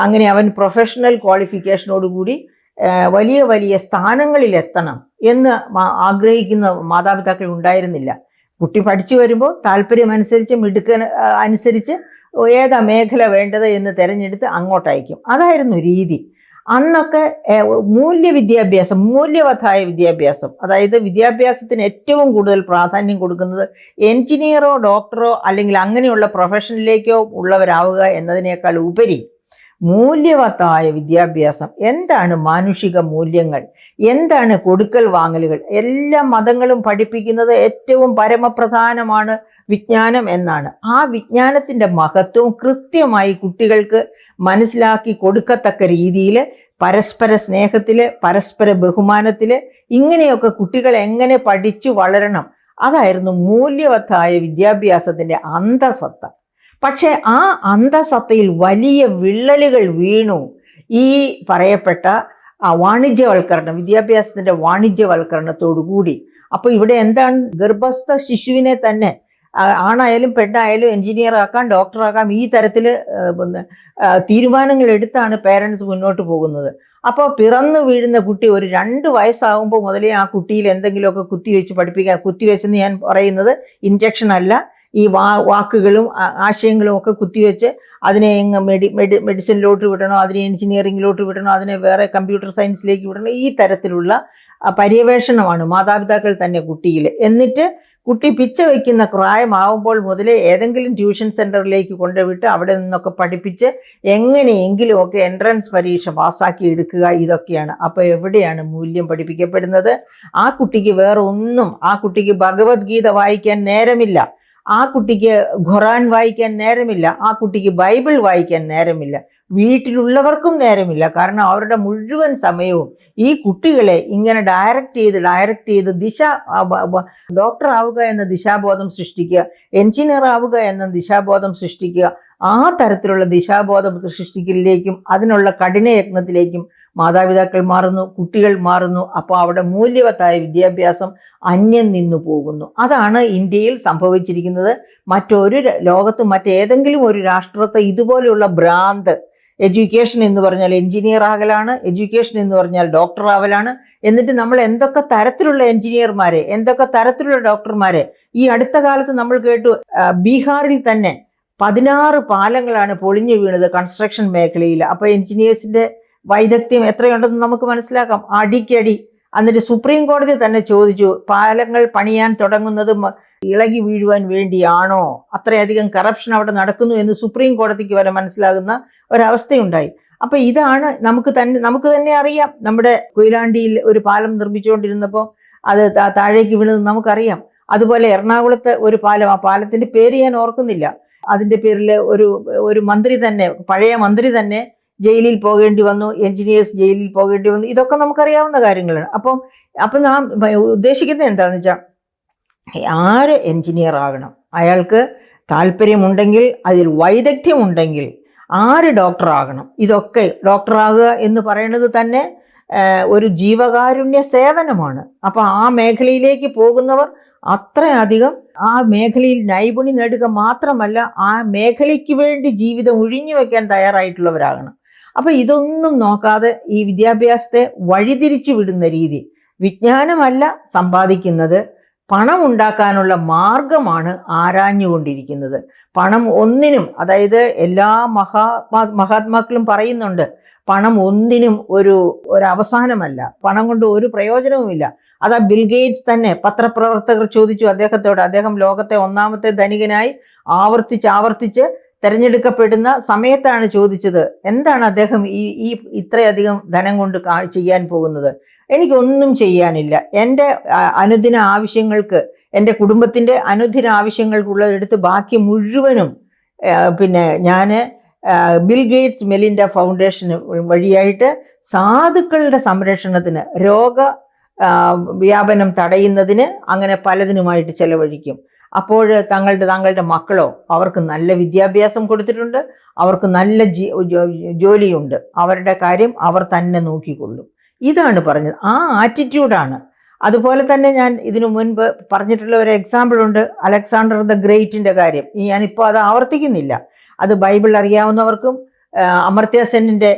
അങ്ങനെ അവൻ പ്രൊഫഷണൽ ക്വാളിഫിക്കേഷനോടുകൂടി വലിയ വലിയ സ്ഥാനങ്ങളിലെത്തണം എന്ന് ആഗ്രഹിക്കുന്ന മാതാപിതാക്കൾ ഉണ്ടായിരുന്നില്ല. കുട്ടി പഠിച്ചു വരുമ്പോൾ താല്പര്യമനുസരിച്ച്, മിടുക്കൻ അനുസരിച്ച് ഏതാ മേഖല വേണ്ടത് എന്ന് തിരഞ്ഞെടുത്ത് അങ്ങോട്ടയക്കും. അതായിരുന്നു രീതി. അന്നൊക്കെ മൂല്യവത്തായ വിദ്യാഭ്യാസം, അതായത് വിദ്യാഭ്യാസത്തിന് ഏറ്റവും കൂടുതൽ പ്രാധാന്യം കൊടുക്കുന്നത് എൻജിനീയറോ ഡോക്ടറോ അല്ലെങ്കിൽ അങ്ങനെയുള്ള പ്രൊഫഷനിലേക്കോ ഉള്ളവരാവുക എന്നതിനേക്കാൾ ഉപരി മൂല്യവത്തായ വിദ്യാഭ്യാസം. എന്താണ് മാനുഷിക മൂല്യങ്ങൾ, എന്താണ് കൊടുക്കൽ വാങ്ങലുകൾ, എല്ലാ മതങ്ങളും പഠിപ്പിക്കുന്നത് ഏറ്റവും പരമപ്രധാനമാണ് വിജ്ഞാനം എന്നാണ്. ആ വിജ്ഞാനത്തിൻ്റെ മഹത്വം കൃത്യമായി കുട്ടികൾക്ക് മനസ്സിലാക്കി കൊടുക്കത്തക്ക രീതിയിൽ പരസ്പര സ്നേഹത്തിൽ, പരസ്പര ബഹുമാനത്തിൽ, ഇങ്ങനെയൊക്കെ കുട്ടികൾ എങ്ങനെ പഠിച്ചു വളരണം, അതായിരുന്നു മൂല്യവത്തായ വിദ്യാഭ്യാസത്തിൻ്റെ അന്തസത്ത. പക്ഷേ ആ അന്തസത്തയിൽ വലിയ വിള്ളലുകൾ വീണു ഈ പറയപ്പെട്ട വാണിജ്യവൽക്കരണം, വിദ്യാഭ്യാസത്തിൻ്റെ വാണിജ്യവൽക്കരണത്തോടുകൂടി. അപ്പോൾ ഇവിടെ എന്താണ്? ഗർഭസ്ഥ ശിശുവിനെ തന്നെ ആണായാലും പെണ്ണായാലും എൻജിനീയർ ആക്കാം, ഡോക്ടറാക്കാം, ഈ തരത്തിൽ തീരുമാനങ്ങൾ എടുത്താണ് പേരൻസ് മുന്നോട്ട് പോകുന്നത്. അപ്പോൾ പിറന്നു വീഴുന്ന കുട്ടി ഒരു 2 വയസ്സാകുമ്പോൾ മുതലേ ആ കുട്ടിയിൽ എന്തെങ്കിലുമൊക്കെ കുത്തിവെച്ചെന്ന് ഞാൻ പറയുന്നത് ഇൻജക്ഷൻ അല്ല, ഈ വാക്കുകളും ആശയങ്ങളും ഒക്കെ കുത്തിവെച്ച് അതിനെ മെഡിസിനിലോട്ട് വിടണോ, അതിനെ എൻജിനീയറിങ്ങിലോട്ട് വിടണോ, അതിനെ വേറെ കമ്പ്യൂട്ടർ സയൻസിലേക്ക് വിടണോ, ഈ തരത്തിലുള്ള പര്യവേഷണമാണ് മാതാപിതാക്കൾ തന്നെ കുട്ടിയിൽ. എന്നിട്ട് കുട്ടി പിച്ച വയ്ക്കുന്ന പ്രായമാവുമ്പോൾ മുതലേ ഏതെങ്കിലും ട്യൂഷൻ സെൻറ്ററിലേക്ക് കൊണ്ടുവിട്ട് അവിടെ നിന്നൊക്കെ പഠിപ്പിച്ച് എങ്ങനെയെങ്കിലുമൊക്കെ എൻട്രൻസ് പരീക്ഷ പാസ്സാക്കി എടുക്കുക, ഇതൊക്കെയാണ്. അപ്പോൾ എവിടെയാണ് മൂല്യം പഠിപ്പിക്കപ്പെടുന്നത്? ആ കുട്ടിക്ക് വേറെ ഒന്നും, ആ കുട്ടിക്ക് ഭഗവത്ഗീത വായിക്കാൻ നേരമില്ല, ആ കുട്ടിക്ക് ഖുറാൻ വായിക്കാൻ നേരമില്ല, ആ കുട്ടിക്ക് ബൈബിൾ വായിക്കാൻ നേരമില്ല, വീട്ടിലുള്ളവർക്കും നേരമില്ല. കാരണം അവരുടെ മുഴുവൻ സമയവും ഈ കുട്ടികളെ ഇങ്ങനെ ഡയറക്റ്റ് ചെയ്ത് ഡോക്ടർ ആവുക എന്ന ദിശാബോധം സൃഷ്ടിക്കുക, എൻജിനീയർ ആവുക എന്ന ദിശാബോധം സൃഷ്ടിക്കുക, ആ തരത്തിലുള്ള ദിശാബോധം സൃഷ്ടിക്കലിലേക്കും അതിനുള്ള കഠിനയത്നത്തിലേക്കും മാതാപിതാക്കൾ മാറുന്നു, കുട്ടികൾ മാറുന്നു. അപ്പോൾ അവിടെ മൂല്യവത്തായ വിദ്യാഭ്യാസം അന്യം നിന്നു പോകുന്നു. അതാണ് ഇന്ത്യയിൽ സംഭവിച്ചിരിക്കുന്നത്. ലോകത്തും മറ്റേതെങ്കിലും ഒരു രാഷ്ട്രത്തെ ഇതുപോലെയുള്ള ഭ്രാന്ത് എഡ്യൂക്കേഷൻ എന്ന് പറഞ്ഞാൽ എഞ്ചിനീയർ ആകലാണ്, എഡ്യൂക്കേഷൻ എന്ന് പറഞ്ഞാൽ ഡോക്ടർ ആവലാണ്. എന്നിട്ട് നമ്മൾ എന്തൊക്കെ തരത്തിലുള്ള എഞ്ചിനീയർമാരെ, എന്തൊക്കെ തരത്തിലുള്ള ഡോക്ടർമാരെ ഈ അടുത്ത കാലത്ത് നമ്മൾ കേട്ടു. ബീഹാറിൽ തന്നെ 16 പാലങ്ങളാണ് പൊളിഞ്ഞു വീണത് കൺസ്ട്രക്ഷൻ മേഖലയിൽ. അപ്പൊ എഞ്ചിനീയേഴ്സിന്റെ വൈദഗ്ധ്യം എത്രയുണ്ടെന്ന് നമുക്ക് മനസ്സിലാക്കാം. അടിക്കടി. എന്നിട്ട് സുപ്രീം കോടതി തന്നെ ചോദിച്ചു, പാലങ്ങൾ പണിയാൻ തുടങ്ങുന്നത് ഇളകി വീഴുവാൻ വേണ്ടിയാണോ? അത്രയധികം കറപ്ഷൻ അവിടെ നടക്കുന്നു എന്ന് സുപ്രീം കോടതിക്ക് വരെ മനസ്സിലാകുന്ന ഒരവസ്ഥയുണ്ടായി. അപ്പൊ ഇതാണ് നമുക്ക് തന്നെ അറിയാം. നമ്മുടെ കൊയിലാണ്ടിയിൽ ഒരു പാലം നിർമ്മിച്ചുകൊണ്ടിരുന്നപ്പോൾ അത് താഴേക്ക് വീണത് നമുക്കറിയാം. അതുപോലെ എറണാകുളത്ത് ഒരു പാലം, ആ പാലത്തിന്റെ പേര് ഞാൻ ഓർക്കുന്നില്ല, അതിന്റെ പേരിൽ ഒരു മന്ത്രി തന്നെ, പഴയ മന്ത്രി തന്നെ ജയിലിൽ പോകേണ്ടി വന്നു, എഞ്ചിനീയേഴ്സ് ജയിലിൽ പോകേണ്ടി വന്നു. ഇതൊക്കെ നമുക്കറിയാവുന്ന കാര്യങ്ങളാണ്. അപ്പം നാം ഉദ്ദേശിക്കുന്നത് എന്താണെന്ന് വെച്ചാൽ, ആര് എഞ്ചിനീയർ ആകണം, അയാൾക്ക് താല്പര്യമുണ്ടെങ്കിൽ, അതിൽ വൈദഗ്ധ്യമുണ്ടെങ്കിൽ ആര് ഡോക്ടർ ആകണം. ഇതൊക്കെ ഡോക്ടറാകുക എന്ന് പറയുന്നത് തന്നെ ഒരു ജീവകാരുണ്യ സേവനമാണ്. അപ്പം ആ മേഖലയിലേക്ക് പോകുന്നവർ അത്രയധികം ആ മേഖലയിൽ നൈപുണ്യം നേടുക മാത്രമല്ല, ആ മേഖലയ്ക്ക് വേണ്ടി ജീവിതം ഒഴിഞ്ഞു വെക്കാൻ തയ്യാറായിട്ടുള്ളവരാകണം. അപ്പം ഇതൊന്നും നോക്കാതെ ഈ വിദ്യാഭ്യാസത്തെ വഴിതിരിച്ചു വിടുന്ന രീതി, വിജ്ഞാനമല്ല സമ്പാദിക്കുന്നത്, പണം ഉണ്ടാക്കാനുള്ള മാർഗമാണ് ആരാഞ്ഞുകൊണ്ടിരിക്കുന്നത്. പണം ഒന്നിനും, അതായത് എല്ലാ മഹാത്മാക്കളും പറയുന്നുണ്ട്, പണം ഒന്നിനും ഒരു അവസാനമല്ല, പണം കൊണ്ട് ഒരു പ്രയോജനവുമില്ല. അതാ ബിൽഗേറ്റ്സ് തന്നെ, പത്രപ്രവർത്തകർ ചോദിച്ചു അദ്ദേഹത്തോട്, അദ്ദേഹം ലോകത്തെ 1ാമത്തെ ധനികനായി ആവർത്തിച്ച് തെരഞ്ഞെടുക്കപ്പെടുന്ന സമയത്താണ് ചോദിച്ചത്, എന്താണ് അദ്ദേഹം ഈ ഇത്രയധികം ധനം കൊണ്ട് ചെയ്യാൻ പോകുന്നത്? എനിക്കൊന്നും ചെയ്യാനില്ല, എൻ്റെ അനുദിന ആവശ്യങ്ങൾക്ക്, എൻ്റെ കുടുംബത്തിൻ്റെ അനുദിന ആവശ്യങ്ങൾക്കുള്ളതെടുത്ത് ബാക്കി മുഴുവനും ഞാൻ ബിൽഗേറ്റ്സ് മെലിൻഡ ഫൗണ്ടേഷന് വഴിയായിട്ട് സാധുക്കളുടെ സംരക്ഷണത്തിന്, വ്യാപനം തടയുന്നതിന്, അങ്ങനെ പലതിനുമായിട്ട് ചെലവഴിക്കും. അപ്പോൾ താങ്കളുടെ മക്കളോ, അവർക്ക് നല്ല വിദ്യാഭ്യാസം കൊടുത്തിട്ടുണ്ട്, അവർക്ക് നല്ല ജോലിയുണ്ട്, അവരുടെ കാര്യം അവർ തന്നെ നോക്കിക്കൊള്ളും. ഇതാണ് പറഞ്ഞത്, ആ ആറ്റിറ്റ്യൂഡാണ്. അതുപോലെ തന്നെ ഞാൻ ഇതിനു മുൻപ് പറഞ്ഞിട്ടുള്ള ഒരു എക്സാമ്പിൾ ഉണ്ട്, അലക്സാണ്ടർ ദ ഗ്രേറ്റിൻ്റെ കാര്യം. ഞാനിപ്പോൾ അത് ആവർത്തിക്കുന്നില്ല. അത് ബൈബിൾ അറിയാവുന്നവർക്കും അമർത്യ സെന്നിൻ്റെ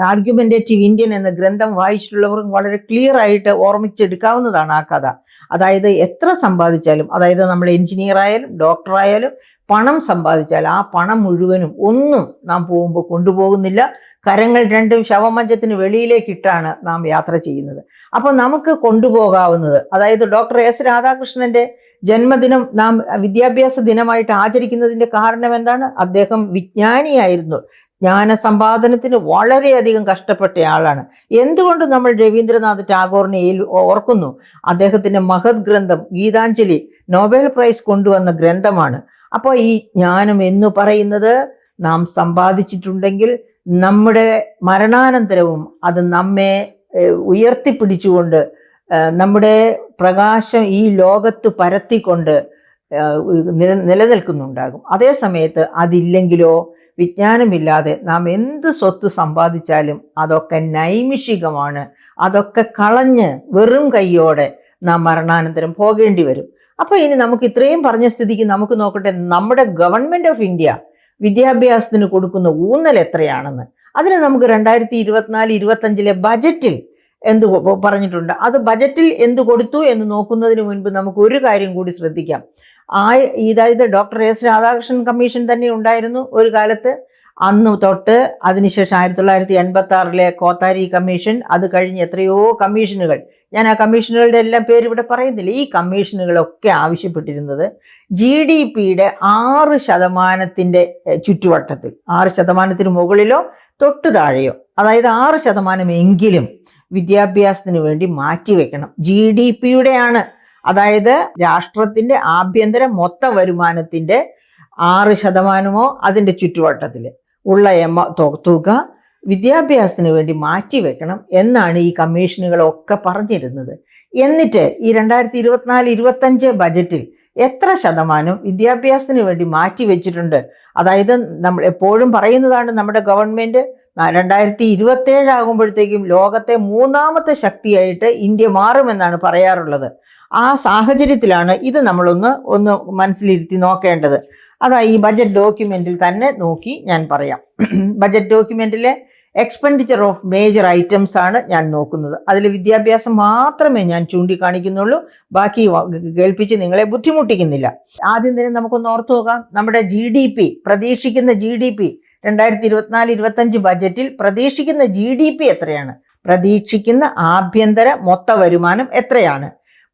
ആർഗ്യുമെന്റേറ്റീവ് ഇന്ത്യൻ എന്ന ഗ്രന്ഥം വായിച്ചിട്ടുള്ളവർക്കും വളരെ ക്ലിയർ ആയിട്ട് ഓർമ്മിച്ചെടുക്കാവുന്നതാണ് ആ കഥ. അതായത് എത്ര സമ്പാദിച്ചാലും, അതായത് നമ്മൾ എഞ്ചിനീയർ ആയാലും ഡോക്ടറായാലും പണം സമ്പാദിച്ചാൽ ആ പണം മുഴുവനും ഒന്നും നാം പോകുമ്പോൾ കൊണ്ടുപോകുന്നില്ല. കരങ്ങൾ രണ്ടും ശവമഞ്ചത്തിന് വെളിയിലേക്കിട്ടാണ് നാം യാത്ര ചെയ്യുന്നത്. അപ്പോൾ നമുക്ക് കൊണ്ടുപോകാവുന്നത്, അതായത് ഡോക്ടർ എസ് രാധാകൃഷ്ണന്റെ ജന്മദിനം നാം വിദ്യാഭ്യാസ ദിനമായിട്ട് ആചരിക്കുന്നതിന്റെ കാരണം എന്താണ്? അദ്ദേഹം വിജ്ഞാനിയായിരുന്നു, ജ്ഞാനസമ്പാദനത്തിന് വളരെയധികം കഷ്ടപ്പെട്ട ആളാണ്. എന്തുകൊണ്ട് നമ്മൾ രവീന്ദ്രനാഥ് ടാഗോറിനെ ഓർക്കുന്നു? അദ്ദേഹത്തിന്റെ മഹത് ഗ്രന്ഥം ഗീതാഞ്ജലി നോബൽ പ്രൈസ് കൊണ്ടുവന്ന ഗ്രന്ഥമാണ്. അപ്പോൾ ഈ ജ്ഞാനം എന്ന് പറയുന്നത് നാം സമ്പാദിച്ചിട്ടുണ്ടെങ്കിൽ നമ്മുടെ മരണാനന്തരവും അത് നമ്മെ ഉയർത്തിപ്പിടിച്ചുകൊണ്ട് നമ്മുടെ പ്രകാശം ഈ ലോകത്ത് പരത്തിക്കൊണ്ട് നിലനിൽക്കുന്നുണ്ടാകും. അതേ സമയത്ത് അതില്ലെങ്കിലോ, വിജ്ഞാനമില്ലാതെ നാം എന്ത് സ്വത്ത് സമ്പാദിച്ചാലും അതൊക്കെ നൈമിഷികമാണ്. അതൊക്കെ കളഞ്ഞ് വെറും കൈയോടെ നാം മരണാനന്തരം പോകേണ്ടി വരും. അപ്പോൾ ഇനി നമുക്ക് ഇത്രയും പറഞ്ഞ സ്ഥിതിക്ക് നമുക്ക് നോക്കട്ടെ, നമ്മുടെ ഗവൺമെന്റ് ഓഫ് ഇന്ത്യ വിദ്യാഭ്യാസത്തിന് കൊടുക്കുന്ന ഊന്നൽ എത്രയാണെന്ന്. അതിന് നമുക്ക് 2024-25 ബജറ്റിൽ എന്ത് പറഞ്ഞിട്ടുണ്ട്, അത് ബജറ്റിൽ എന്ത് കൊടുത്തു എന്ന് നോക്കുന്നതിന് മുൻപ് നമുക്ക് ഒരു കാര്യം കൂടി ശ്രദ്ധിക്കാം. ഇതായത് ഡോക്ടർ എസ് രാധാകൃഷ്ണൻ കമ്മീഷൻ തന്നെ ഉണ്ടായിരുന്നു ഒരു കാലത്ത്. അന്ന് തൊട്ട് അതിനുശേഷം 1986 കോത്താരി കമ്മീഷൻ, അത് കഴിഞ്ഞ് എത്രയോ കമ്മീഷനുകൾ, ഞാൻ ആ കമ്മീഷനുകളുടെ എല്ലാം പേര് ഇവിടെ പറയുന്നില്ല. ഈ കമ്മീഷനുകളൊക്കെ ആവശ്യപ്പെട്ടിരുന്നത് GDP-യുടെ 6% ചുറ്റുവട്ടത്തിൽ, 6% മുകളിലോ തൊട്ടു താഴെയോ, അതായത് 6% വിദ്യാഭ്യാസത്തിന് വേണ്ടി മാറ്റിവെക്കണം. GDP-യുടെ ആണ്, അതായത് രാഷ്ട്രത്തിന്റെ ആഭ്യന്തര മൊത്ത വരുമാനത്തിന്റെ 6% അതിൻ്റെ ചുറ്റുവട്ടത്തിൽ ഉള്ള തുക വിദ്യാഭ്യാസത്തിന് വേണ്ടി മാറ്റിവെക്കണം എന്നാണ് ഈ കമ്മീഷനുകളൊക്കെ പറഞ്ഞിരുന്നത്. എന്നിട്ട് ഈ 2024-25 ബജറ്റിൽ എത്ര ശതമാനം വിദ്യാഭ്യാസത്തിന് വേണ്ടി മാറ്റിവെച്ചിട്ടുണ്ട്? അതായത് നമ്മൾ എപ്പോഴും പറയുന്നതാണ്, നമ്മുടെ ഗവൺമെന്റ് 2027 ആകുമ്പോഴത്തേക്കും ലോകത്തെ 3ാമത്തെ ശക്തിയായിട്ട് ഇന്ത്യ മാറുമെന്നാണ് പറയാറുള്ളത്. ആ സാഹചര്യത്തിലാണ് ഇത് നമ്മളൊന്ന് മനസ്സിലിരുത്തി നോക്കേണ്ടത്. അതാ ഈ ബജറ്റ് ഡോക്യുമെന്റിൽ തന്നെ നോക്കി ഞാൻ പറയാം. ബജറ്റ് ഡോക്യുമെന്റിലെ എക്സ്പെൻഡിച്ചർ ഓഫ് മേജർ ഐറ്റംസ് ആണ് ഞാൻ നോക്കുന്നത്. അതിൽ വിദ്യാഭ്യാസം മാത്രമേ ഞാൻ ചൂണ്ടിക്കാണിക്കുന്നുള്ളൂ, ബാക്കി കേൾപ്പിച്ച് നിങ്ങളെ ബുദ്ധിമുട്ടിക്കുന്നില്ല. ആദ്യം തന്നെ നമുക്കൊന്ന് ഓർത്തു നോക്കാം. നമ്മുടെ GDP, പ്രതീക്ഷിക്കുന്ന GDP 2024-25 ബജറ്റിൽ പ്രതീക്ഷിക്കുന്ന GDP എത്രയാണ്? പ്രതീക്ഷിക്കുന്ന ആഭ്യന്തര മൊത്ത വരുമാനം എത്രയാണ്?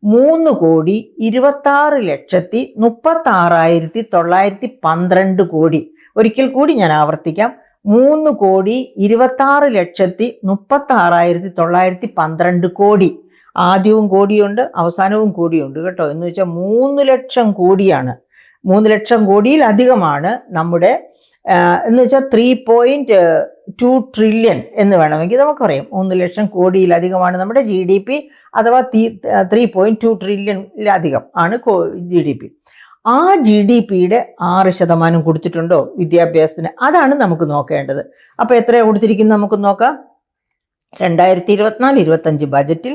3,26,36,912 കോടി. ഒരിക്കൽ കൂടി ഞാൻ ആവർത്തിക്കാം, 3,26,36,912 കോടി. ആദ്യവും കോടിയുണ്ട്, അവസാനവും കോടിയുണ്ട് കേട്ടോ. എന്ന് വെച്ചാൽ 3 ലക്ഷം കോടിയാണ്. 3 ലക്ഷം കോടിയിലധികമാണ് നമ്മുടെ എന്ന് വെച്ചാൽ 3.2 ട്രില്യൺ എന്ന് വേണമെങ്കിൽ നമുക്ക് പറയാം. 3 ലക്ഷം കോടിയിലധികമാണ് നമ്മുടെ GDP, അഥവാ 3.2 ട്രില്യണിലധികം ആണ് GDP. ആ GDPയുടെ 6% കൊടുത്തിട്ടുണ്ടോ വിദ്യാഭ്യാസത്തിന്? അതാണ് നമുക്ക് നോക്കേണ്ടത്. അപ്പോൾ എത്രയാണ് കൊടുത്തിരിക്കുന്നത് നമുക്ക് നോക്കാം. 2024-25 ബജറ്റിൽ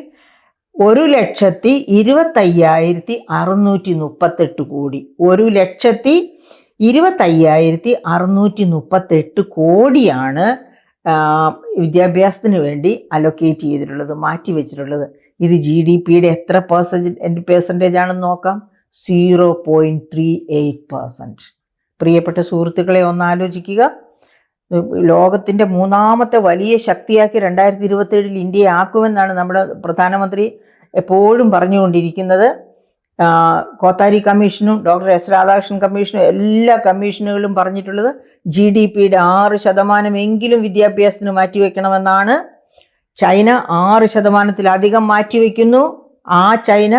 1,25,638 കോടി. 1,25,638 കോടിയാണ് വിദ്യാഭ്യാസത്തിന് വേണ്ടി അലൊക്കേറ്റ് ചെയ്തിട്ടുള്ളത്, മാറ്റിവെച്ചിട്ടുള്ളത്. ഇത് GDPയുടെ എത്ര പെർസെൻറ്റേജ് ആണെന്ന് നോക്കാം. 0.38%. പ്രിയപ്പെട്ട സുഹൃത്തുക്കളെ, ഒന്ന് ആലോചിക്കുക. ലോകത്തിൻ്റെ 3ാമത്തെ വലിയ ശക്തിയാക്കി 2027 ഇന്ത്യയെ ആക്കുമെന്നാണ് നമ്മുടെ പ്രധാനമന്ത്രി എപ്പോഴും പറഞ്ഞുകൊണ്ടിരിക്കുന്നത്. കോത്താരി കമ്മീഷനും ഡോക്ടർ S. രാധാകൃഷ്ണൻ കമ്മീഷനും എല്ലാ കമ്മീഷനുകളും പറഞ്ഞിട്ടുള്ളത് GDPയുടെ 6% വിദ്യാഭ്യാസത്തിന് മാറ്റിവെക്കണമെന്നാണ്. ചൈന 6%-ലധികം മാറ്റിവെക്കുന്നു. ആ ചൈന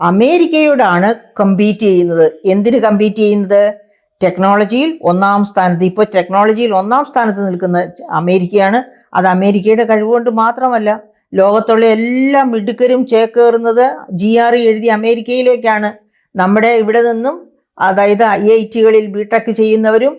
അമേരിക്കയോടാണ് കമ്പീറ്റ് ചെയ്യുന്നത്. എന്തിന് കമ്പീറ്റ് ചെയ്യുന്നത്? ടെക്നോളജിയിൽ 1ാം സ്ഥാനത്ത്. ഇപ്പോൾ ടെക്നോളജിയിൽ 1ാം സ്ഥാനത്ത് നിൽക്കുന്ന അമേരിക്കയാണ്. അത് അമേരിക്കയുടെ കഴിവുകൊണ്ട് മാത്രമല്ല, ലോകത്തുള്ള എല്ലാ മിടുക്കരും ചേക്കേറുന്നത് GRE എഴുതി അമേരിക്കയിലേക്കാണ്. നമ്മുടെ ഇവിടെ നിന്നും, അതായത് IIT-കളിൽ ബിടെക് ചെയ്യുന്നവരും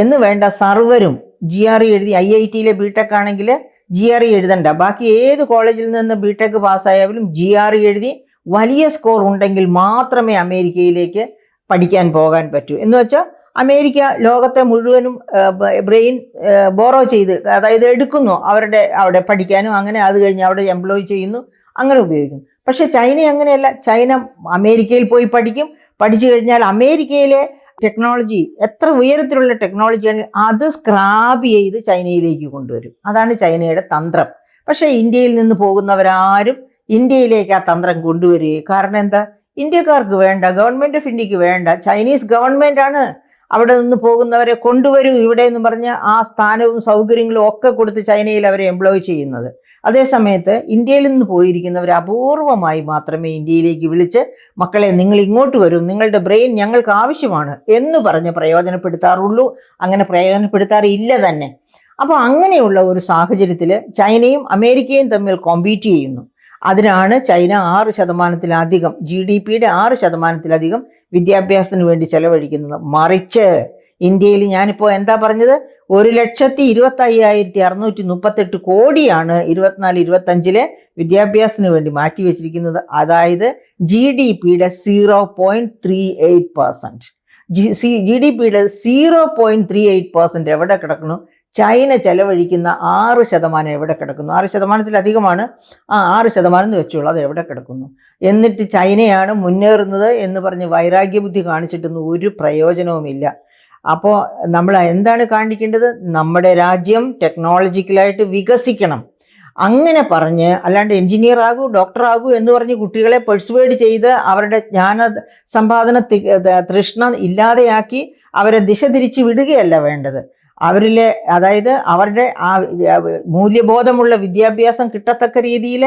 എന്ന് വേണ്ട സർവരും GRE എഴുതി, IIT-യിലെ ബിടെക് ആണെങ്കിൽ GRE എഴുതണ്ട, ബാക്കി ഏത് കോളേജിൽ നിന്ന് ബിടെക് പാസ്സായാലും GRE എഴുതി വലിയ സ്കോർ ഉണ്ടെങ്കിൽ മാത്രമേ അമേരിക്കയിലേക്ക് പഠിക്കാൻ പോകാൻ പറ്റൂ. എന്ന് വെച്ചാൽ അമേരിക്ക ലോകത്തെ മുഴുവനും ബ്രെയിൻ ബോറോ ചെയ്ത്, അതായത് എടുക്കുന്നു അവിടെ പഠിക്കാനും, അങ്ങനെ അത് കഴിഞ്ഞ് അവിടെ എംപ്ലോയ് ചെയ്യുന്നു, അങ്ങനെ ഉപയോഗിക്കുന്നു. പക്ഷെ ചൈന അങ്ങനെയല്ല. ചൈന അമേരിക്കയിൽ പോയി പഠിച്ചു കഴിഞ്ഞാൽ അമേരിക്കയിലെ ടെക്നോളജി എത്ര ഉയരത്തിലുള്ള ടെക്നോളജിയാണ് അത് സ്ക്രാബ് ചെയ്ത് ചൈനയിലേക്ക് കൊണ്ടുവരും. അതാണ് ചൈനയുടെ തന്ത്രം. പക്ഷേ ഇന്ത്യയിൽ നിന്ന് പോകുന്നവരാരും ഇന്ത്യയിലേക്ക് ആ തന്ത്രം കൊണ്ടുവരികയും, കാരണം എന്താ? ഇന്ത്യക്കാർക്ക് വേണ്ട, ഗവൺമെൻറ് ഓഫ് ഇന്ത്യക്ക് വേണ്ട, ചൈനീസ് ഗവൺമെൻറ് ആണ് അവിടെ നിന്ന് പോകുന്നവരെ കൊണ്ടുവരൂ ഇവിടെ എന്ന് പറഞ്ഞ് ആ സ്ഥാനവും സൗകര്യങ്ങളും ഒക്കെ കൊടുത്ത് ചൈനയിൽ അവരെ എംപ്ലോയ് ചെയ്യുന്നത്. അതേസമയത്ത് ഇന്ത്യയിൽ നിന്ന് പോയിരിക്കുന്നവർ അപൂർവമായി മാത്രമേ ഇന്ത്യയിലേക്ക് വിളിച്ച് മക്കളെ നിങ്ങൾ ഇങ്ങോട്ട് വരും, നിങ്ങളുടെ ബ്രെയിൻ ഞങ്ങൾക്ക് ആവശ്യമാണ് എന്ന് പറഞ്ഞ് പ്രയോജനപ്പെടുത്താറുള്ളൂ. അങ്ങനെ പ്രയോജനപ്പെടുത്താറില്ല തന്നെ. അപ്പോൾ അങ്ങനെയുള്ള ഒരു സാഹചര്യത്തിൽ ചൈനയും അമേരിക്കയും തമ്മിൽ കോമ്പീറ്റ് ചെയ്യുന്നു. അതിനാണ് ചൈന 6%-ലധികം GDPയുടെ 6%-ലധികം വിദ്യാഭ്യാസത്തിന് വേണ്ടി ചെലവഴിക്കുന്നത്. മറിച്ച് ഇന്ത്യയിൽ ഞാനിപ്പോൾ എന്താ പറഞ്ഞത്? 1,25,638 കോടിയാണ് 2024-25 വിദ്യാഭ്യാസത്തിന് വേണ്ടി മാറ്റിവെച്ചിരിക്കുന്നത്. അതായത് GDPയുടെ 0.38%. GDPയുടെ 0.38% എവിടെ കിടക്കുന്നു? ചൈന ചെലവഴിക്കുന്ന 6% എവിടെ കിടക്കുന്നു? 6%-ലധികമാണ്. 6% എന്ന് വെച്ചോളൂ, അത് എവിടെ കിടക്കുന്നു? എന്നിട്ട് ചൈനയാണ് മുന്നേറുന്നത് എന്ന് പറഞ്ഞ് വൈരാഗ്യബുദ്ധി കാണിച്ചിട്ടൊന്നും ഒരു പ്രയോജനവുമില്ല. അപ്പോൾ നമ്മൾ എന്താണ് കാണിക്കേണ്ടത്? നമ്മുടെ രാജ്യം ടെക്നോളജിക്കലായിട്ട് വികസിക്കണം. അങ്ങനെ പറഞ്ഞ്, അല്ലാണ്ട് എഞ്ചിനീയർ ആകൂ, ഡോക്ടർ ആകൂ എന്ന് പറഞ്ഞ് കുട്ടികളെ പെർസുവേഡ് ചെയ്ത് അവരുടെ ജ്ഞാന സമ്പാദന തൃഷ്ണ ഇല്ലാതെയാക്കി അവരെ ദിശ തിരിച്ചു വിടുകയല്ല വേണ്ടത്. അവരിലെ, അതായത് അവരുടെ ആ മൂല്യബോധമുള്ള വിദ്യാഭ്യാസം കിട്ടത്തക്ക രീതിയിൽ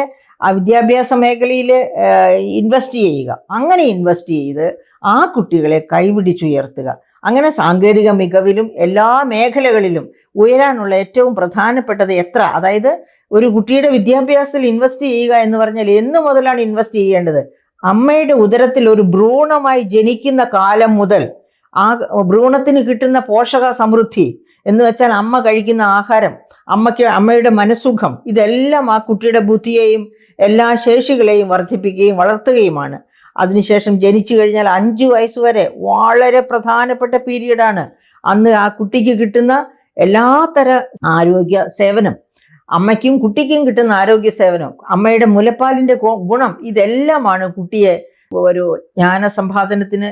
ആ വിദ്യാഭ്യാസ മേഖലയിൽ ഇൻവെസ്റ്റ് ചെയ്യുക. അങ്ങനെ ഇൻവെസ്റ്റ് ചെയ്ത് ആ കുട്ടികളെ കൈപിടിച്ചുയർത്തുക. അങ്ങനെ സാങ്കേതിക മികവിലും എല്ലാ മേഖലകളിലും ഉയരാനുള്ള ഏറ്റവും പ്രധാനപ്പെട്ടത് എത്ര, അതായത് ഒരു കുട്ടിയുടെ വിദ്യാഭ്യാസത്തിൽ ഇൻവെസ്റ്റ് ചെയ്യുക എന്ന് പറഞ്ഞാൽ എന്ന് മുതലാണ് ഇൻവെസ്റ്റ് ചെയ്യേണ്ടത്? അമ്മയുടെ ഉദരത്തിൽ ഒരു ഭ്രൂണമായി ജനിക്കുന്ന കാലം മുതൽ ആ ഭ്രൂണത്തിന് കിട്ടുന്ന പോഷക സമൃദ്ധി എന്ന് വെച്ചാൽ അമ്മ കഴിക്കുന്ന ആഹാരം, അമ്മയുടെ മനസ്സുഖം, ഇതെല്ലാം ആ കുട്ടിയുടെ ബുദ്ധിയെയും എല്ലാ ശേഷികളെയും വർദ്ധിപ്പിക്കുകയും വളർത്തുകയുമാണ്. അതിനുശേഷം ജനിച്ചു കഴിഞ്ഞാൽ 5 വയസ്സ് വരെ വളരെ പ്രധാനപ്പെട്ട പീരീഡാണ്. അന്ന് ആ കുട്ടിക്ക് കിട്ടുന്ന എല്ലാത്തര ആരോഗ്യ സേവനം, അമ്മയ്ക്കും കുട്ടിക്കും കിട്ടുന്ന ആരോഗ്യ സേവനം, അമ്മയുടെ മുലപ്പാലിന്റെ ഗുണം, ഇതെല്ലാമാണ് കുട്ടിയെ ഒരു ജ്ഞാന സമ്പാദനത്തിന്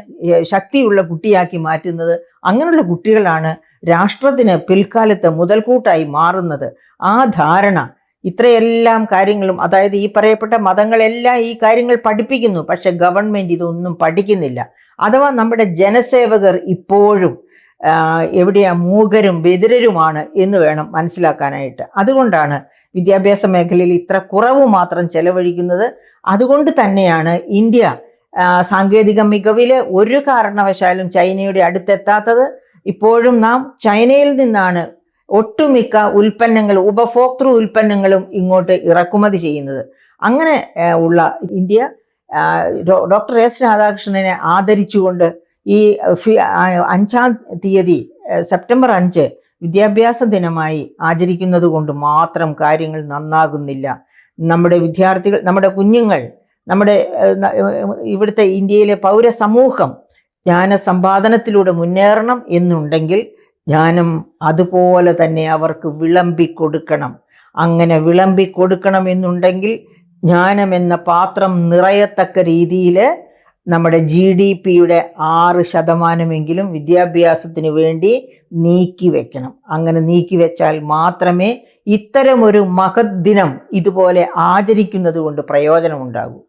ശക്തിയുള്ള കുട്ടിയാക്കി മാറ്റുന്നത്. അങ്ങനെയുള്ള കുട്ടികളാണ് രാഷ്ട്രത്തിന് പിൽക്കാലത്ത് മുതൽക്കൂട്ടായി മാറുന്നത്. ആ ധാരണ, ഇത്രയെല്ലാം കാര്യങ്ങളും, അതായത് ഈ പറയപ്പെട്ട മതങ്ങളെല്ലാം ഈ കാര്യങ്ങൾ പഠിപ്പിക്കുന്നു, പക്ഷെ ഗവൺമെന്റ് ഇതൊന്നും പഠിക്കുന്നില്ല. അഥവാ നമ്മുടെ ജനസേവകർ ഇപ്പോഴും എവിടെയാ മൂകരും ബധിരരുമാണ് എന്ന് വേണം മനസ്സിലാക്കാനായിട്ട്. അതുകൊണ്ടാണ് വിദ്യാഭ്യാസ മേഖലയിൽ ഇത്ര കുറവ് മാത്രം ചെലവഴിക്കുന്നത്. അതുകൊണ്ട് തന്നെയാണ് ഇന്ത്യ സാങ്കേതിക മികവിൽ ഒരു കാരണവശാലും ചൈനയുടെ അടുത്തെത്താത്തത്. ഇപ്പോഴും നാം ചൈനയിൽ നിന്നാണ് ഒട്ടുമിക്ക ഉൽപ്പന്നങ്ങൾ, ഉപഭോക്തൃ ഉൽപ്പന്നങ്ങളും ഇങ്ങോട്ട് ഇറക്കുമതി ചെയ്യുന്നത്. അങ്ങനെ ഉള്ള ഇന്ത്യ ഡോക്ടർ എസ് രാധാകൃഷ്ണനെ ആദരിച്ചുകൊണ്ട് ഈ 5-ാം തീയതി സെപ്റ്റംബർ 5 വിദ്യാഭ്യാസ ദിനമായി ആചരിക്കുന്നത് കൊണ്ട് മാത്രം കാര്യങ്ങൾ നന്നാകുന്നില്ല. നമ്മുടെ വിദ്യാർത്ഥികൾ, നമ്മുടെ കുഞ്ഞുങ്ങൾ, നമ്മുടെ ഇവിടുത്തെ ഇന്ത്യയിലെ പൗരസമൂഹം ജ്ഞാന സമ്പാദനത്തിലൂടെ മുന്നേറണം എന്നുണ്ടെങ്കിൽ ജ്ഞാനം അതുപോലെ തന്നെ അവർക്ക് വിളമ്പിക്കൊടുക്കണം. അങ്ങനെ വിളമ്പിക്കൊടുക്കണം എന്നുണ്ടെങ്കിൽ ജ്ഞാനം എന്ന പാത്രം നിറയത്തക്ക രീതിയിൽ നമ്മുടെ GDP-യുടെ 6% വിദ്യാഭ്യാസത്തിന് വേണ്ടി നീക്കിവെക്കണം. അങ്ങനെ നീക്കിവെച്ചാൽ മാത്രമേ ഇത്തരമൊരു മഹത് ദിനം ഇതുപോലെ ആചരിക്കുന്നത് കൊണ്ട് പ്രയോജനമുണ്ടാകൂ.